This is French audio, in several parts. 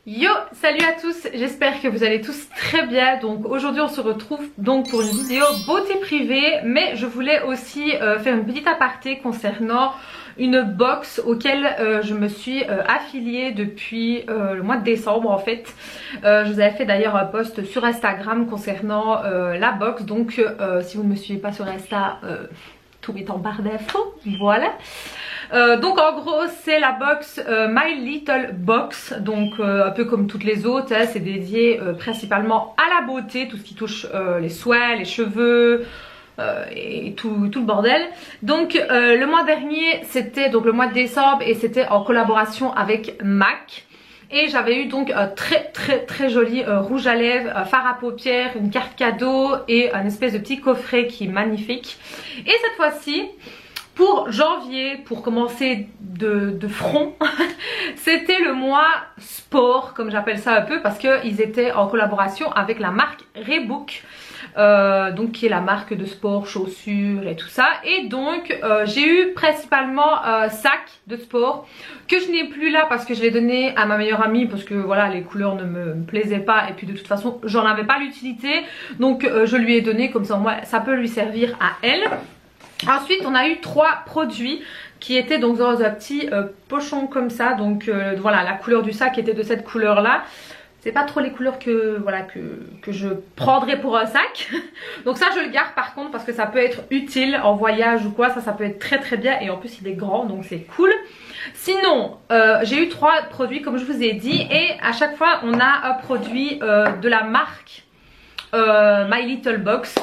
Yo, salut à tous, j'espère que vous allez tous très bien. Donc aujourd'hui on se retrouve donc pour une vidéo beauté privée, mais je voulais aussi faire une petite aparté concernant une box auquel je me suis affiliée depuis le mois de décembre en fait. Je vous avais fait d'ailleurs un post sur Instagram concernant la box, donc si vous ne me suivez pas sur Insta, tout est en barre d'infos, voilà. Donc en gros c'est la box My Little Box, donc un peu comme toutes les autres, hein, c'est dédié principalement à la beauté, tout ce qui touche les soins, les cheveux et tout le bordel. Donc le mois dernier c'était donc le mois de décembre et c'était en collaboration avec MAC. Et j'avais eu donc un très joli rouge à lèvres, un fard à paupières, une carte cadeau et un espèce de petit coffret qui est magnifique. Et cette fois-ci, pour janvier, pour commencer de front, c'était le mois sport, comme j'appelle ça un peu, parce qu'ils étaient en collaboration avec la marque Reebok, donc qui est la marque de sport, chaussures et tout ça. Et donc j'ai eu principalement un sac de sport que je n'ai plus là parce que je l'ai donné à ma meilleure amie parce que voilà, les couleurs ne me plaisaient pas et puis de toute façon j'en avais pas l'utilité, donc je lui ai donné, comme ça moi ça peut lui servir à elle. Ensuite on a eu 3 produits qui étaient donc dans un petit pochon comme ça, donc voilà, la couleur du sac était de cette couleur là. C'est pas trop les couleurs que voilà que je prendrais pour un sac. Donc ça je le garde par contre parce que ça peut être utile en voyage ou quoi, ça peut être très bien et en plus il est grand donc c'est cool. Sinon j'ai eu 3 produits comme je vous ai dit et à chaque fois on a un produit de la marque My Little Box.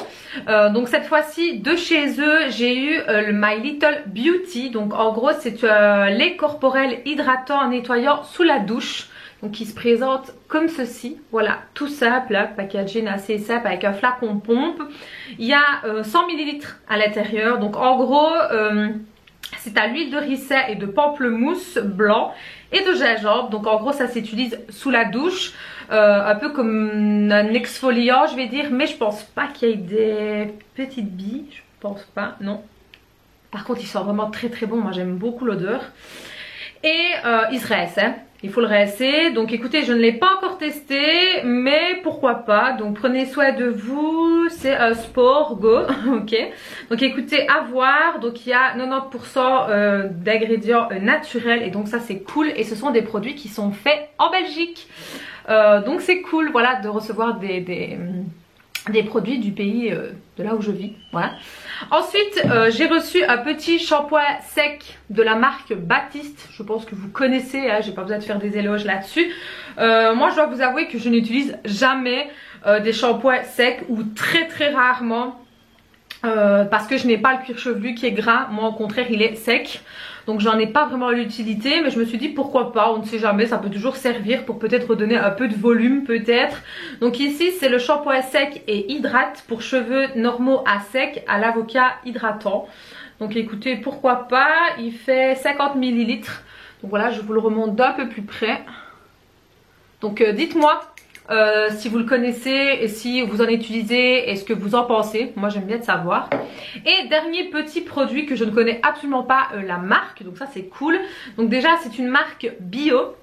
Donc cette fois-ci de chez eux j'ai eu le My Little Beauty. Donc en gros c'est lait corporel hydratant nettoyant sous la douche. Donc qui se présente comme ceci, voilà, tout simple, hein, packaging assez simple avec un flacon pompe. Il y a 100 ml à l'intérieur, donc en gros c'est à l'huile de ricin et de pamplemousse blanc et de gingembre. Donc en gros ça s'utilise sous la douche, un peu comme un exfoliant je vais dire, mais je pense pas qu'il y ait des petites billes, je pense pas, non. Par contre il sent vraiment très bon, moi j'aime beaucoup l'odeur. Et il se rince, hein. Il faut le rincer. Donc écoutez, je ne l'ai pas encore testé, mais pourquoi pas. Donc prenez soin de vous, c'est un sport, go. Ok. Donc écoutez, à voir. Donc il y a 90% d'ingrédients naturels et donc ça c'est cool. Et ce sont des produits qui sont faits en Belgique. Donc c'est cool, voilà, de recevoir des produits du pays de là où je vis, voilà. Ensuite j'ai reçu un petit shampoing sec de la marque Baptiste. Je pense que vous connaissez, hein, j'ai pas besoin de faire des éloges là-dessus. Moi je dois vous avouer que je n'utilise jamais des shampoings secs ou très rarement parce que je n'ai pas le cuir chevelu qui est gras. Moi au contraire il est sec. Donc j'en ai pas vraiment l'utilité, mais je me suis dit pourquoi pas, on ne sait jamais, ça peut toujours servir pour peut-être redonner un peu de volume peut-être. Donc ici c'est le shampoing sec et hydrate pour cheveux normaux à sec à l'avocat hydratant. Donc écoutez, pourquoi pas, il fait 50 ml. Donc voilà, je vous le remonte d'un peu plus près. Donc dites-moi si vous le connaissez et si vous en utilisez et ce que vous en pensez. Moi j'aime bien de savoir. Et dernier petit produit que je ne connais absolument pas la marque, donc ça c'est cool. Donc déjà c'est une marque bio.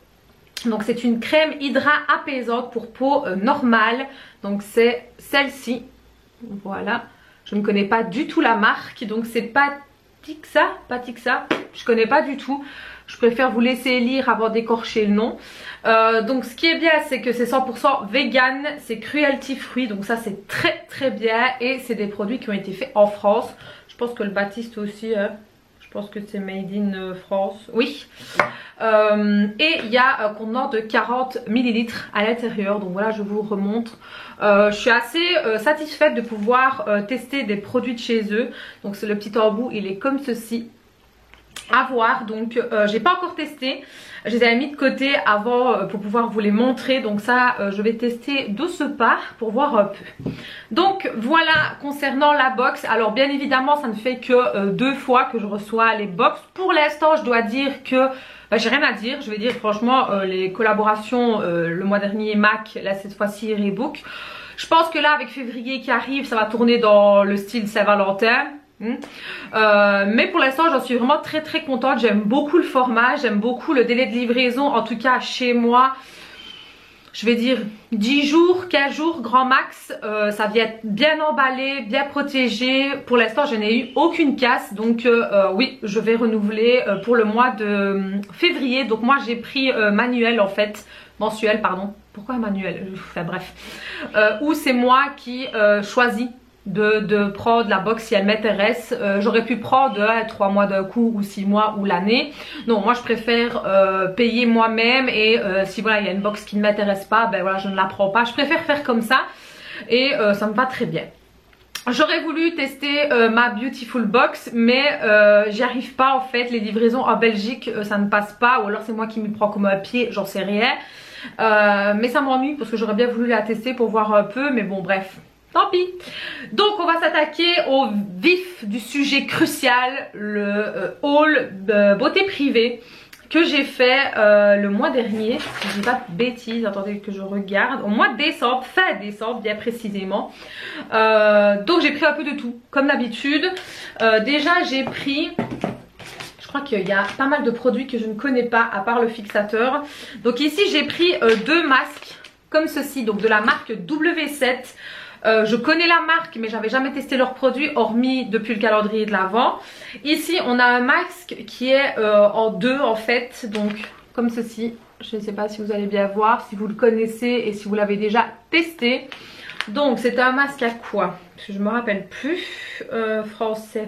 Donc c'est une crème hydra apaisante pour peau normale. Donc c'est celle-ci. Voilà. Je ne connais pas du tout la marque. Donc c'est Patixa. Je connais pas du tout. Je préfère vous laisser lire avant d'écorcher le nom. Donc ce qui est bien c'est que c'est 100% vegan, c'est cruelty free, donc ça c'est très bien et c'est des produits qui ont été faits en France. Je pense que le Baptiste aussi, hein. Je pense que c'est made in France, oui. Et il y a un contenant de 40 ml à l'intérieur, donc voilà je vous remontre. Je suis assez satisfaite de pouvoir tester des produits de chez eux. Donc c'est le petit embout, il est comme ceci. À voir, donc j'ai pas encore testé, je les avais mis de côté avant pour pouvoir vous les montrer, donc ça je vais tester de ce pas pour voir un peu. Donc voilà concernant la box. Alors bien évidemment ça ne fait que 2 fois que je reçois les box. Pour l'instant je dois dire que j'ai rien à dire, je vais dire franchement les collaborations le mois dernier MAC, là cette fois-ci Reebok. Je pense que là avec février qui arrive ça va tourner dans le style Saint-Valentin. Mais pour l'instant j'en suis vraiment très contente. J'aime beaucoup le format, j'aime beaucoup le délai de livraison, en tout cas chez moi je vais dire 10 jours, 15 jours grand max. Ça vient bien emballé, bien protégé. Pour l'instant je n'ai eu aucune casse, donc oui, je vais renouveler pour le mois de février. Donc moi j'ai pris manuel en fait, mensuel pardon. Pourquoi manuel? Enfin bref, où c'est moi qui choisis de prendre la box si elle m'intéresse. J'aurais pu prendre 3 mois d'un coup ou 6 mois ou l'année. Non, moi je préfère payer moi-même et si voilà il y a une box qui ne m'intéresse pas, ben voilà je ne la prends pas. Je préfère faire comme ça et ça me va très bien. J'aurais voulu tester ma Beautiful Box, mais j'y arrive pas en fait. Les livraisons en Belgique ça ne passe pas, ou alors c'est moi qui m'y prends comme un pied, j'en sais rien. Mais ça m'ennuie parce que j'aurais bien voulu la tester pour voir un peu, mais bon bref, tant pis. Donc on va s'attaquer au vif du sujet crucial, le haul beauté privée que j'ai fait le mois dernier, si je dis pas de bêtises, attendez que je regarde, au mois de décembre, fin décembre bien précisément. Donc j'ai pris un peu de tout, comme d'habitude. Déjà j'ai pris... Je crois qu'il y a pas mal de produits que je ne connais pas à part le fixateur. Donc ici j'ai pris 2 masques comme ceci, donc de la marque W7. Je connais la marque mais j'avais jamais testé leurs produits hormis depuis le calendrier de l'Avent. Ici on a un masque qui est en 2 en fait, donc comme ceci. Je ne sais pas si vous allez bien voir, si vous le connaissez et si vous l'avez déjà testé. Donc c'est un masque à quoi? Parce que je me rappelle plus français.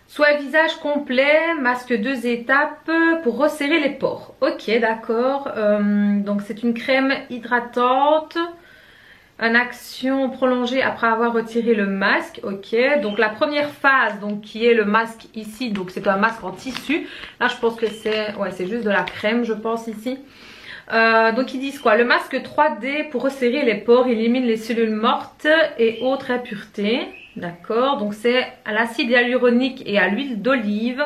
Soit visage complet, masque 2 étapes pour resserrer les pores. Ok, d'accord. Donc c'est une crème hydratante. Une action prolongée après avoir retiré le masque. Ok, donc la première phase donc qui est le masque ici. Donc c'est un masque en tissu. Là je pense que c'est juste de la crème je pense ici. Donc ils disent quoi? Le masque 3D pour resserrer les pores, élimine les cellules mortes et autres impuretés. D'accord, donc c'est à l'acide hyaluronique et à l'huile d'olive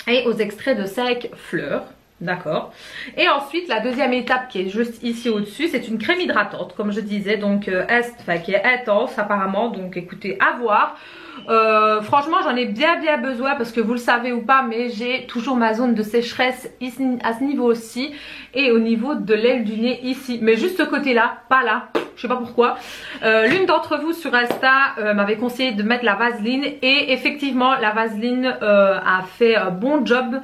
et aux extraits de 5 fleurs. D'accord. Et ensuite la deuxième étape qui est juste ici au-dessus, c'est une crème hydratante comme je disais, donc qui est intense apparemment. Donc écoutez, à voir. Franchement j'en ai bien besoin parce que vous le savez ou pas, mais j'ai toujours ma zone de sécheresse ici, à ce niveau aussi, et au niveau de l'aile du nez ici, mais juste ce côté là, pas là, je sais pas pourquoi. L'une d'entre vous sur Insta m'avait conseillé de mettre la vaseline et effectivement la vaseline a fait un bon job,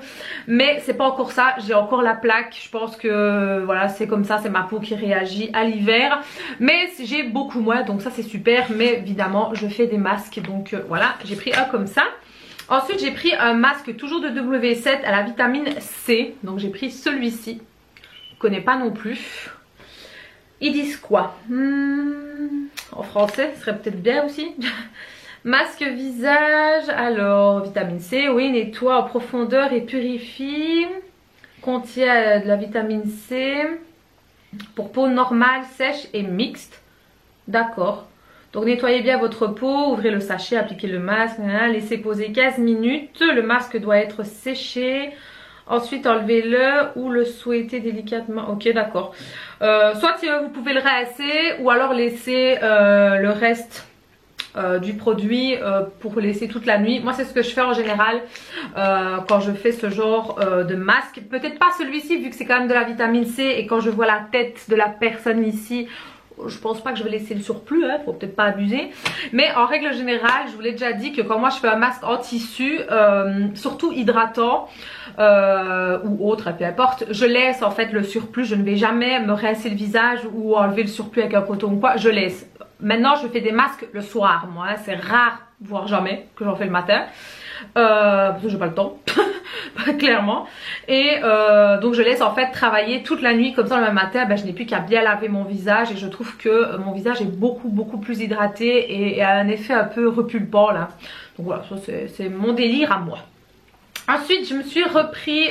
mais c'est pas encore ça, j'ai encore la plaque. Je pense que voilà c'est comme ça, c'est ma peau qui réagit à l'hiver, mais j'ai beaucoup moins, donc ça c'est super. Mais évidemment je fais des masques, donc voilà, j'ai pris un comme ça. Ensuite j'ai pris un masque toujours de W7 à la vitamine C, donc j'ai pris celui-ci, je connais pas non plus. Ils disent quoi? En français ce serait peut-être bien aussi. Masque visage, alors vitamine C, oui, nettoie en profondeur et purifie, contient de la vitamine C pour peau normale, sèche et mixte. D'accord. Donc nettoyez bien votre peau, ouvrez le sachet, appliquez le masque, laissez poser 15 minutes. Le masque doit être séché. Ensuite enlevez-le ou le souhaitez délicatement. Ok, d'accord. Soit vous pouvez le rincer ou alors laisser le reste du produit pour laisser toute la nuit. Moi c'est ce que je fais en général quand je fais ce genre de masque. Peut-être pas celui-ci vu que c'est quand même de la vitamine C, et quand je vois la tête de la personne ici, je pense pas que je vais laisser le surplus, hein, faut peut-être pas abuser. Mais en règle générale, je vous l'ai déjà dit que quand moi je fais un masque en tissu, surtout hydratant ou autre, peu importe, je laisse en fait le surplus. Je ne vais jamais me rincer le visage ou enlever le surplus avec un coton ou quoi, je laisse. Maintenant je fais des masques le soir, moi, hein, c'est rare, voire jamais, que j'en fais le matin. Parce que j'ai pas le temps clairement, et donc je laisse en fait travailler toute la nuit, comme ça le même matin je n'ai plus qu'à bien laver mon visage, et je trouve que mon visage est beaucoup plus hydraté et a un effet un peu repulpant là. Donc voilà, ça c'est mon délire à moi. Ensuite je me suis repris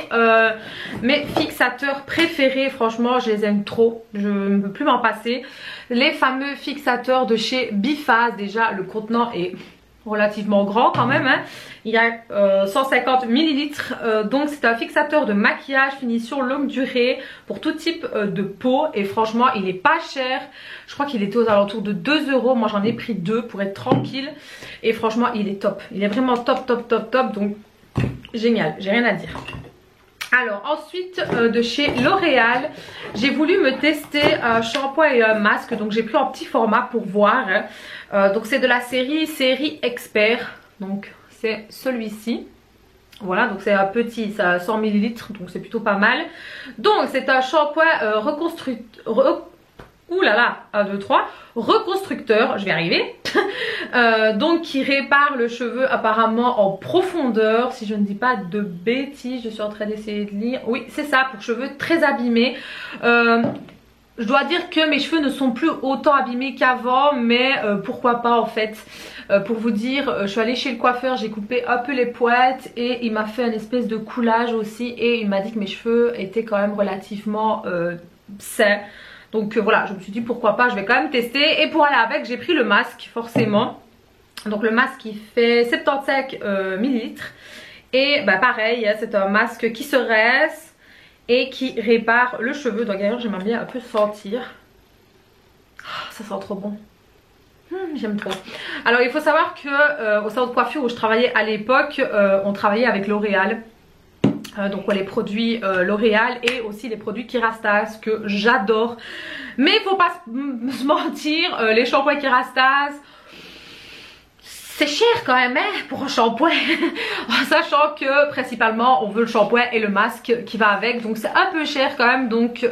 mes fixateurs préférés, franchement je les aime trop, je ne peux plus m'en passer. Les fameux fixateurs de chez Biphase. Déjà le contenant est relativement grand quand même, hein. Il y a 150 ml, donc c'est un fixateur de maquillage finition longue durée pour tout type de peau, et franchement il est pas cher. Je crois qu'il était aux alentours de 2 €, moi j'en ai pris 2 pour être tranquille, et franchement il est top, il est vraiment top, donc génial, j'ai rien à dire. Alors ensuite de chez L'Oréal, j'ai voulu me tester un shampoing et un masque. Donc j'ai pris en petit format pour voir. Donc c'est de la série Expert. Donc c'est celui-ci. Voilà, donc c'est un petit, ça a 100 ml, donc c'est plutôt pas mal. Donc c'est un shampoing ouh là là, 1, 2, 3, reconstructeur, je vais arriver. Donc qui répare le cheveu apparemment en profondeur, si je ne dis pas de bêtises, je suis en train d'essayer de lire. Oui, c'est ça, pour cheveux très abîmés. Je dois dire que mes cheveux ne sont plus autant abîmés qu'avant, mais pourquoi pas en fait. Pour vous dire, je suis allée chez le coiffeur, j'ai coupé un peu les pointes et il m'a fait une espèce de coulage aussi et il m'a dit que mes cheveux étaient quand même relativement sains. Donc voilà, je me suis dit pourquoi pas, je vais quand même tester. Et pour aller avec, j'ai pris le masque forcément. Donc le masque il fait 75 ml. Et bah pareil, hein, c'est un masque qui se rince et qui répare le cheveu. Donc d'ailleurs j'aimerais bien un peu sentir. Oh, ça sent trop bon. J'aime trop. Alors il faut savoir que au salon de coiffure où je travaillais à l'époque, on travaillait avec L'Oréal. Donc les produits L'Oréal et aussi les produits Kérastase que j'adore. Mais il faut pas se mentir, les shampoings Kérastase, c'est cher quand même hein, pour un shampoing. Sachant que principalement on veut le shampoing et le masque qui va avec. Donc c'est un peu cher quand même. Donc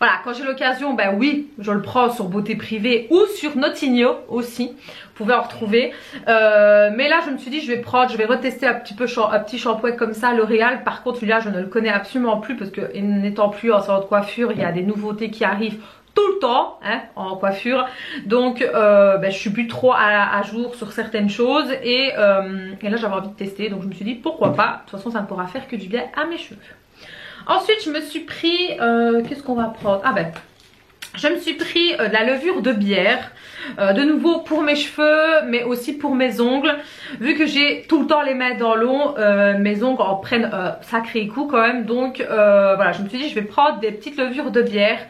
voilà, quand j'ai l'occasion, ben oui, je le prends sur Beauté Privée ou sur Notigno aussi. Vous pouvez en retrouver. Mais là, je me suis dit, je vais retester un petit shampoing comme ça, L'Oréal. Par contre, celui-là, je ne le connais absolument plus parce que n'étant plus en salon de coiffure, il y a des nouveautés qui arrivent tout le temps hein, en coiffure. Donc, je suis plus trop à jour sur certaines choses. Et là, j'avais envie de tester. Donc, je me suis dit, pourquoi pas. De toute façon, ça ne pourra faire que du bien à mes cheveux. Ensuite je me suis pris, qu'est-ce qu'on va prendre? Ah ben, je me suis pris de la levure de bière, de nouveau pour mes cheveux mais aussi pour mes ongles. Vu que j'ai tout le temps les mains dans l'eau, mes ongles en prennent un sacré coup quand même. Donc voilà, je me suis dit je vais prendre des petites levures de bière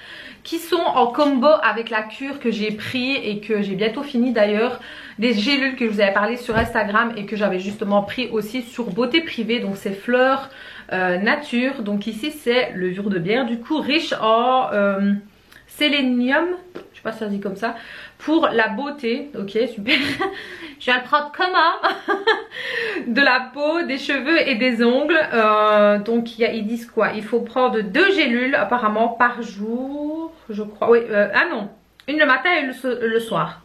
qui sont en combo avec la cure que j'ai pris et que j'ai bientôt fini d'ailleurs. Des gélules que je vous avais parlé sur Instagram et que j'avais justement pris aussi sur Beauté Privée. Donc c'est Fleurs Nature. Donc ici c'est levure de bière du coup riche en sélénium. Je sais pas si ça se dit comme ça. Pour la beauté. Ok super. Je vais le prendre comment de la peau, des cheveux et des ongles. Donc ils disent quoi? Il faut prendre 2 gélules apparemment par jour. Je crois. Oui ah non. Une le matin et le soir.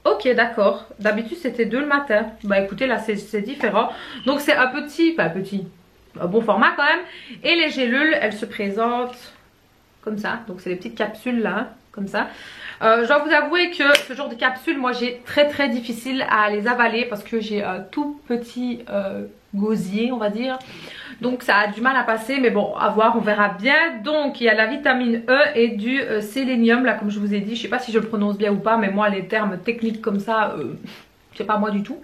Ok d'accord, d'habitude c'était 2 le matin. Bah écoutez là c'est différent. Donc c'est un petit, un bon format quand même. Et les gélules elles se présentent comme ça. Donc c'est des petites capsules là, comme ça. Je dois vous avouer que ce genre de capsules moi j'ai très difficile à les avaler. Parce que j'ai un tout petit gosier on va dire. Donc ça a du mal à passer, mais bon à voir, on verra bien. Donc il y a la vitamine E et du sélénium là comme je vous ai dit. Je sais pas si je le prononce bien ou pas, mais moi les termes techniques comme ça, c'est pas moi du tout.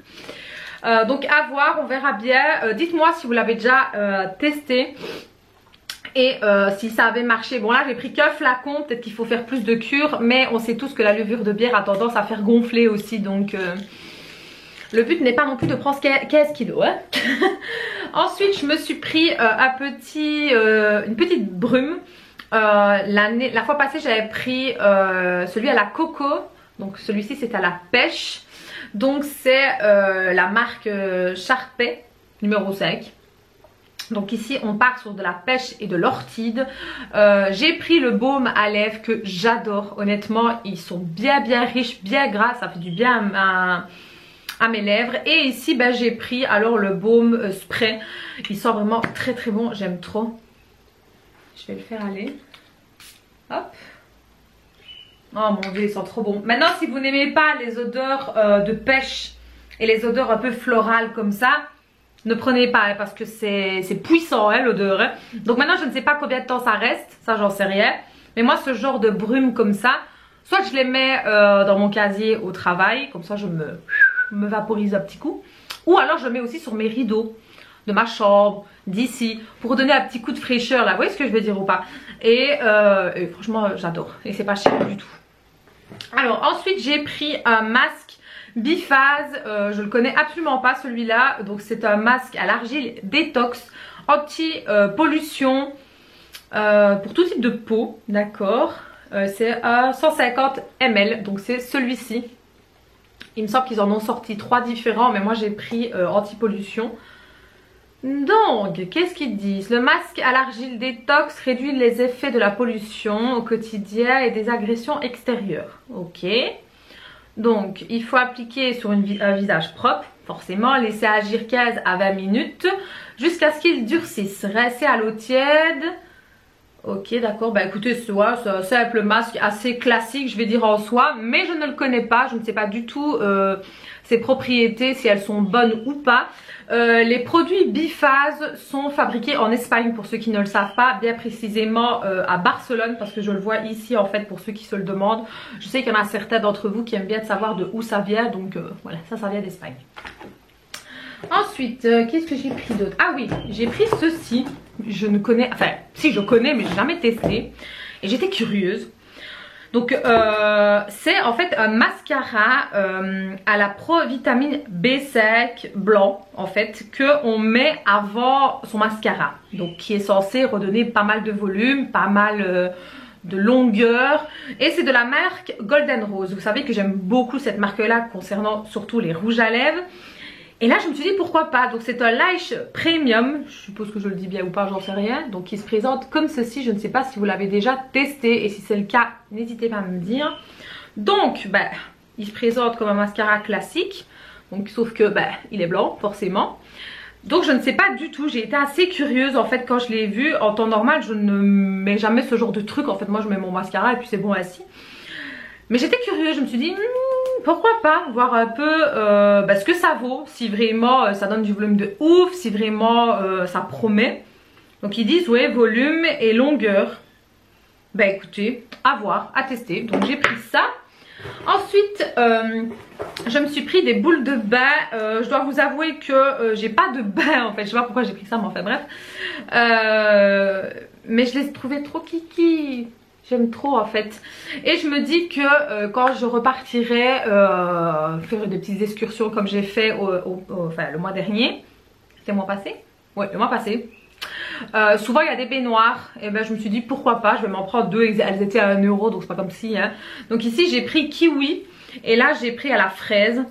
Donc à voir, on verra bien. Dites-moi si vous l'avez déjà testé. Et si ça avait marché. Bon là j'ai pris qu'un flacon, peut-être qu'il faut faire plus de cure. Mais on sait tous que la levure de bière a tendance à faire gonfler aussi. Donc le but n'est pas non plus de prendre 15 kilos hein. Ensuite je me suis pris une petite brume. La fois passée j'avais pris celui à la coco. Donc celui-ci c'est à la pêche. Donc c'est la marque Sharpay numéro 5. Donc ici on part sur de la pêche et de l'ortide. J'ai pris le baume à lèvres que j'adore. Honnêtement ils sont bien riches, bien gras. Ça fait du bien à mes lèvres. Et ici ben, j'ai pris alors le baume spray. Il sent vraiment très bon, j'aime trop. Je vais le faire aller. Hop. Oh mon dieu, il sent trop bon. Maintenant si vous n'aimez pas les odeurs de pêche et les odeurs un peu florales comme ça, ne prenez pas hein, parce que c'est puissant hein, l'odeur hein. Donc maintenant je ne sais pas combien de temps ça reste, ça j'en sais rien. Mais moi ce genre de brume comme ça, soit je les mets dans mon casier au travail, comme ça je me vaporise un petit coup. Ou alors je le mets aussi sur mes rideaux de ma chambre, d'ici, pour donner un petit coup de fraîcheur là, vous voyez ce que je veux dire ou pas. Et franchement j'adore, et c'est pas cher du tout. Alors ensuite j'ai pris un masque biphase, je le connais absolument pas celui-là. Donc c'est un masque à l'argile détox anti-pollution pour tout type de peau, d'accord. C'est à 150 ml, donc c'est celui-ci. Il me semble qu'ils en ont sorti 3 différents, mais moi j'ai pris anti-pollution. Donc, qu'est-ce qu'ils disent? Le masque à l'argile détox réduit les effets de la pollution au quotidien et des agressions extérieures. Ok. Donc, il faut appliquer sur un visage propre, forcément, laisser agir 15 à 20 minutes jusqu'à ce qu'il durcisse. Rincer à l'eau tiède. Ok, d'accord. Bah écoutez, c'est un simple masque assez classique, je vais dire en soi, mais je ne le connais pas, je ne sais pas du tout ses propriétés, si elles sont bonnes ou pas. Les produits Biphase sont fabriqués en Espagne, pour ceux qui ne le savent pas, bien précisément à Barcelone, parce que je le vois ici en fait pour ceux qui se le demandent. Je sais qu'il y en a certains d'entre vous qui aiment bien savoir de où ça vient, donc voilà, ça vient d'Espagne. Ensuite, qu'est-ce que j'ai pris d'autre? Ah oui, j'ai pris ceci. Je ne connais, enfin, si je connais, mais je n'ai jamais testé. Et j'étais curieuse. Donc, c'est en fait un mascara à la provitamine B5 blanc, en fait, qu'on met avant son mascara. Donc, qui est censé redonner pas mal de volume, pas mal de longueur. Et c'est de la marque Golden Rose. Vous savez que j'aime beaucoup cette marque-là concernant surtout les rouges à lèvres. Et là je me suis dit pourquoi pas. Donc c'est un Lash Premium, je suppose que je le dis bien ou pas, j'en sais rien. Donc il se présente comme ceci, je ne sais pas si vous l'avez déjà testé. Et si c'est le cas, n'hésitez pas à me dire. Donc ben, il se présente comme un mascara classique. Donc sauf que ben, il est blanc forcément. Donc je ne sais pas du tout, j'ai été assez curieuse en fait quand je l'ai vu. En temps normal je ne mets jamais ce genre de truc. En fait moi je mets mon mascara et puis c'est bon ainsi. Mais j'étais curieuse, je me suis dit pourquoi pas voir un peu ce que ça vaut, si vraiment ça donne du volume de ouf, si vraiment ça promet. Donc ils disent ouais, volume et longueur. Bah écoutez, à voir, à tester. Donc j'ai pris ça. Ensuite je me suis pris des boules de bain. Je dois vous avouer que j'ai pas de bain en fait. Je sais pas pourquoi j'ai pris ça, mais enfin bref. Mais je les trouvais trop kiki. J'aime trop en fait. Et je me dis que quand je repartirai faire des petites excursions comme j'ai fait enfin, le mois dernier. C'était le mois passé? Ouais, le mois passé. Souvent il y a des baignoires. Et ben je me suis dit pourquoi pas, je vais m'en prendre 2. Elles étaient à 1 euro, donc c'est pas comme si hein. Donc ici j'ai pris kiwi. Et là j'ai pris à la fraise.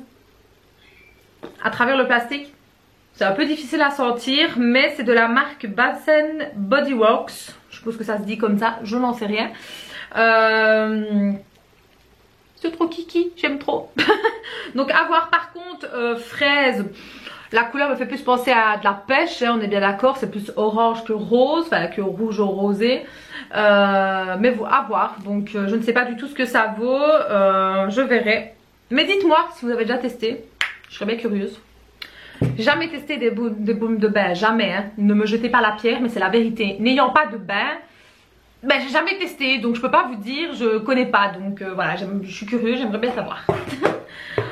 À travers le plastique. C'est un peu difficile à sentir, mais c'est de la marque Bath & Body Works. Je suppose que ça se dit comme ça, je n'en sais rien. C'est trop kiki, j'aime trop. Donc à voir. Par contre, fraise, la couleur me fait plus penser à de la pêche, hein, on est bien d'accord. C'est plus orange que rose, enfin que rouge au rosé. Mais à voir, donc je ne sais pas du tout ce que ça vaut. Je verrai. Mais dites-moi si vous avez déjà testé, je serais bien curieuse. Jamais testé des baumes de bain, jamais hein. Ne me jetez pas la pierre, mais c'est la vérité. N'ayant pas de bain, ben j'ai jamais testé, donc je peux pas vous dire, je connais pas. Donc voilà, je suis curieuse, j'aimerais bien savoir.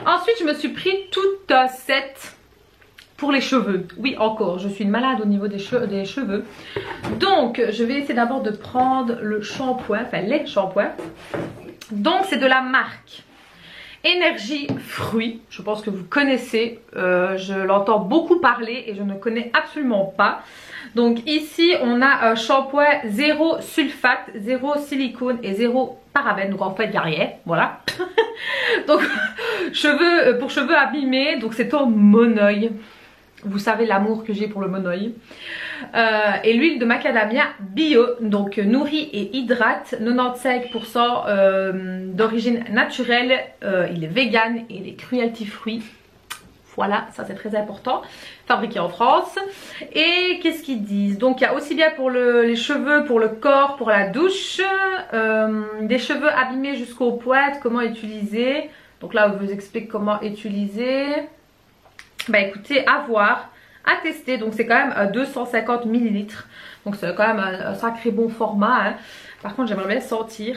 Ensuite je me suis pris tout un set pour les cheveux. Oui encore, je suis une malade au niveau des cheveux. Donc je vais essayer d'abord de prendre le shampoing, enfin les shampoings. Donc c'est de la marque Énergie Fruits, je pense que vous connaissez, je l'entends beaucoup parler et je ne connais absolument pas. Donc ici on a un shampoing 0 sulfate, 0 silicone et 0 parabène, donc en fait il n'y a rien, voilà. Donc pour cheveux abîmés, donc c'est en monoeil. Vous savez l'amour que j'ai pour le monoeil. Et l'huile de macadamia bio, donc nourrit et hydrate, 95% d'origine naturelle, il est vegan et il est cruelty free. Voilà, ça c'est très important, fabriqué en France. Et qu'est-ce qu'ils disent? Donc il y a aussi bien pour les cheveux, pour le corps, pour la douche, des cheveux abîmés jusqu'aux pointes, comment utiliser. Donc là on vous explique comment utiliser. Bah écoutez, à voir, à tester. Donc c'est quand même 250 ml. Donc c'est quand même un sacré bon format hein. Par contre j'aimerais bien sentir.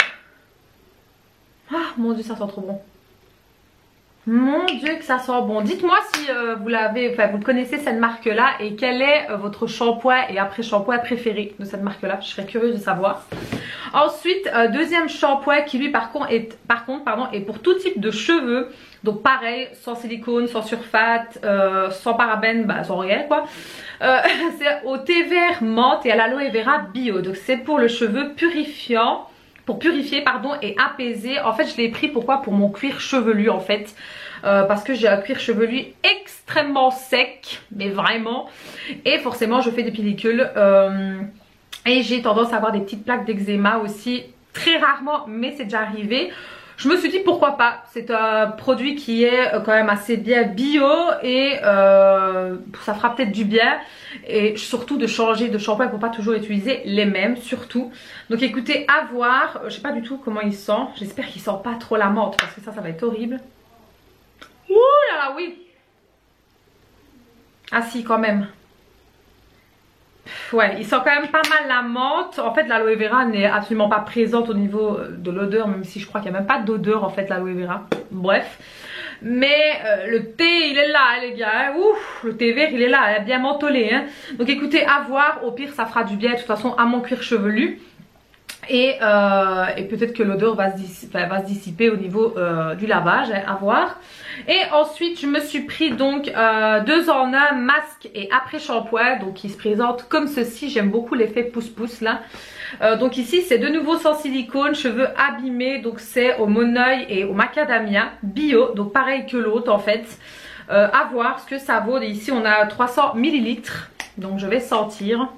Ah mon dieu, ça sent trop bon. Mon Dieu que ça sent bon. Dites-moi si vous l'avez, enfin vous connaissez cette marque là et quel est votre shampoing et après shampoing préféré de cette marque là. Je serais curieuse de savoir. Ensuite, deuxième shampoing qui lui par contre est pour tout type de cheveux. Donc pareil, sans silicone, sans surfate, sans parabènes, bah sans rien quoi. C'est au thé vert menthe et à l'aloe vera bio. Donc c'est pour le cheveu purifiant. Pour purifier pardon et apaiser. En fait je l'ai pris pourquoi, pour mon cuir chevelu en fait, parce que j'ai un cuir chevelu extrêmement sec, mais vraiment, et forcément je fais des pellicules et j'ai tendance à avoir des petites plaques d'eczéma aussi, très rarement mais c'est déjà arrivé. Je me suis dit pourquoi pas, c'est un produit qui est quand même assez bien bio et ça fera peut-être du bien. Et surtout de changer de shampoing pour pas toujours utiliser les mêmes surtout. Donc écoutez, à voir. Je sais pas du tout comment il sent. J'espère qu'il sent pas trop la menthe parce que ça va être horrible. Ouh là là, oui. Ah si, quand même. Ouais, il sent quand même pas mal la menthe. En fait l'aloe vera n'est absolument pas présente au niveau de l'odeur, même si je crois qu'il n'y a même pas d'odeur en fait l'aloe vera. Bref. Mais le thé il est là les gars, ouf, le thé vert il est là, il est bien mentholé hein. Donc écoutez, à voir, au pire ça fera du bien de toute façon à mon cuir chevelu. Et peut-être que l'odeur va se dissiper au niveau du lavage, hein, à voir. Et ensuite je me suis pris donc 2 en 1 masque et après shampoing. Donc il se présente comme ceci, j'aime beaucoup l'effet pouce-pouce là. Donc ici c'est de nouveau sans silicone, cheveux abîmés, donc c'est au monoeil et au macadamia bio, donc pareil que l'autre en fait. À voir ce que ça vaut. Et ici on a 300 ml, donc je vais sentir.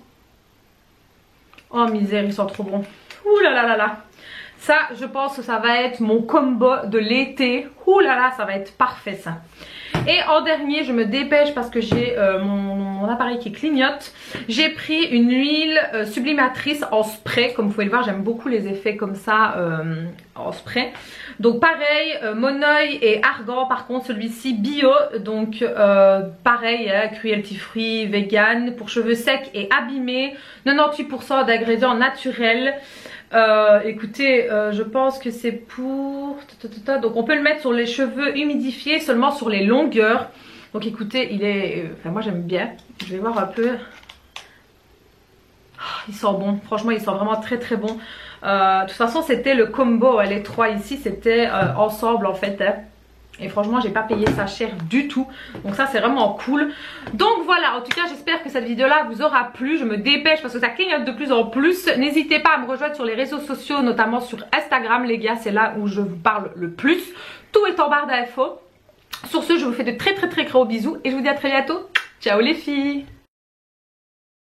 Oh misère, il sent trop bon. Ouh là là là là. Ça je pense que ça va être mon combo de l'été. Ouh là là, ça va être parfait ça. Et en dernier, je me dépêche parce que j'ai mon appareil qui clignote. J'ai pris une huile sublimatrice en spray. Comme vous pouvez le voir, j'aime beaucoup les effets comme ça en spray. Donc pareil, monoeil et argan. Par contre, celui-ci bio. Donc pareil, hein, cruelty free, vegan, pour cheveux secs et abîmés. 98% d'ingrédients naturels. Écoutez, je pense que c'est pour... Donc on peut le mettre sur les cheveux humidifiés, seulement sur les longueurs. Donc écoutez, il est... Enfin moi j'aime bien. Je vais voir un peu. Oh, il sent bon, franchement il sent vraiment très très bon. De toute façon c'était le combo, les 3 ici c'était ensemble en fait hein. Et franchement j'ai pas payé ça cher du tout. Donc ça c'est vraiment cool. Donc voilà, en tout cas j'espère que cette vidéo là vous aura plu. Je me dépêche parce que ça clignote de plus en plus. N'hésitez pas à me rejoindre sur les réseaux sociaux, notamment sur Instagram les gars. C'est là où je vous parle le plus. Tout est en barre d'infos. Sur ce je vous fais de très très très gros bisous. Et je vous dis à très bientôt. Ciao les filles.